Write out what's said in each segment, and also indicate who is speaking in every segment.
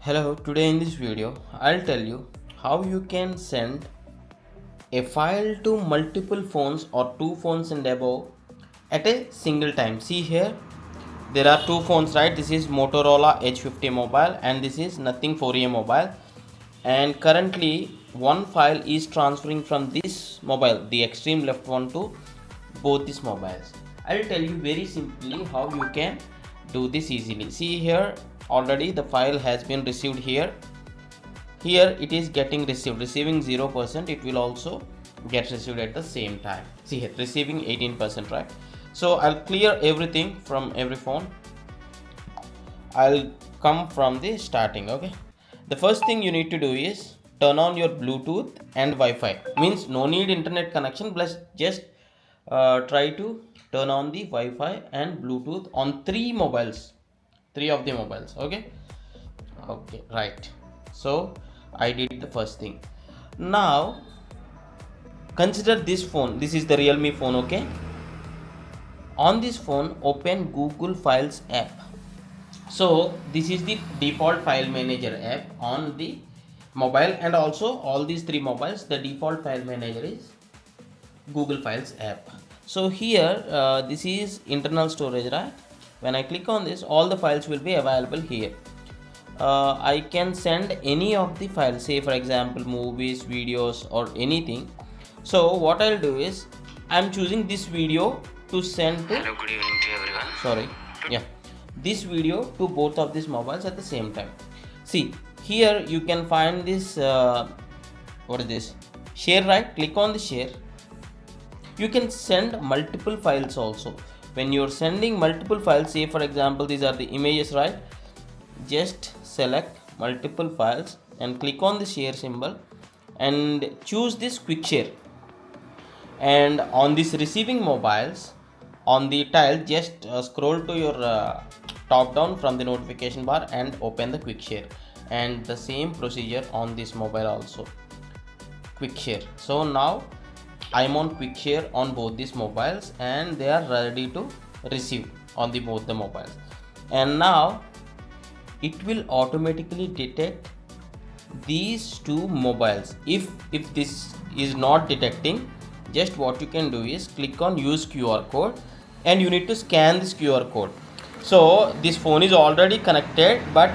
Speaker 1: Hello, today in this video I'll tell you how you can send a file to multiple phones or two phones and above at a single time. See here, there are two phones, right? This is Motorola H50 mobile and this is Nothing 4A mobile, and currently one file is transferring from this mobile, the extreme left one, to both these mobiles. I will tell you very simply how you can do this easily. See here, already the file has been received here. Here it is getting receiving 0%. It will also get received at the same time. See here, receiving 18%, right? So I'll clear everything from every phone. I'll come from the starting. Okay, the first thing you need to do is turn on your Bluetooth and Wi-Fi. Means no need internet connection, plus just try to turn on the Wi-Fi and Bluetooth on three of the mobiles. Okay, right. So I did the first thing. Now consider this phone. This is the Realme phone. Okay, on this phone open Google Files app. So this is the default file manager app on the mobile, and also all these three mobiles, the default file manager is Google Files app. So here this is internal storage, right? When I click on this, all the files will be available here. I can send any of the files, say for example movies, videos, or anything. So what I'll do is I'm choosing this video to send to,
Speaker 2: Hello, good evening to everyone.
Speaker 1: sorry, yeah, this video to both of these mobiles at the same time. See here, you can find this what is this, share, right? Click on the share. You can send multiple files also. When you're sending multiple files, say for example these are the images, right? Just select multiple files and click on the share symbol and choose this quick share. And on this receiving mobiles, on the tile, just scroll to your top down from the notification bar and open the quick share. And the same procedure on this mobile also, quick share. So now I'm on quick share on both these mobiles and they are ready to receive on the both the mobiles. And now it will automatically detect these two mobiles. If this is not detecting, just what you can do is click on use QR code and you need to scan this QR code. So this phone is already connected, but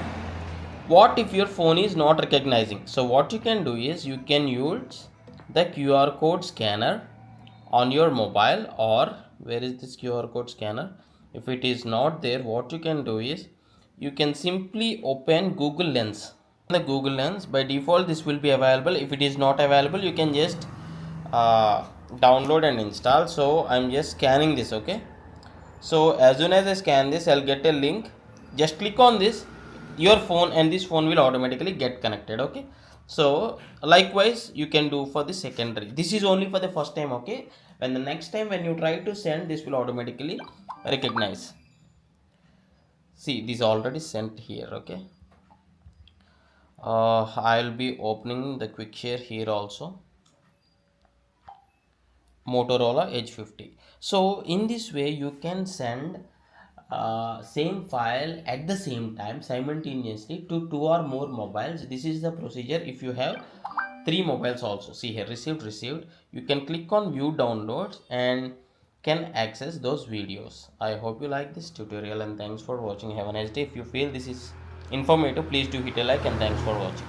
Speaker 1: what if your phone is not recognizing? So what you can do is you can use the QR code scanner on your mobile, or where is this QR code scanner? If it is not there, what you can do is you can simply open Google Lens. The Google Lens, by default this will be available. If it is not available, you can just download and install. So I'm just scanning this. Okay, so as soon as I scan this, I'll get a link. Just click on this, your phone and this phone will automatically get connected. Okay, so likewise you can do for the secondary. This is only for the first time. Okay, when the next time when you try to send, this will automatically recognize. See, this already sent here. Okay, I'll be opening the quick share here also, Motorola H50. So in this way you can send same file at the same time simultaneously to two or more mobiles. This is the procedure if you have three mobiles also. See here, received. You can click on view downloads and can access those videos. I hope you like this tutorial and thanks for watching. Have a nice day. If you feel this is informative, please do hit a like and thanks for watching.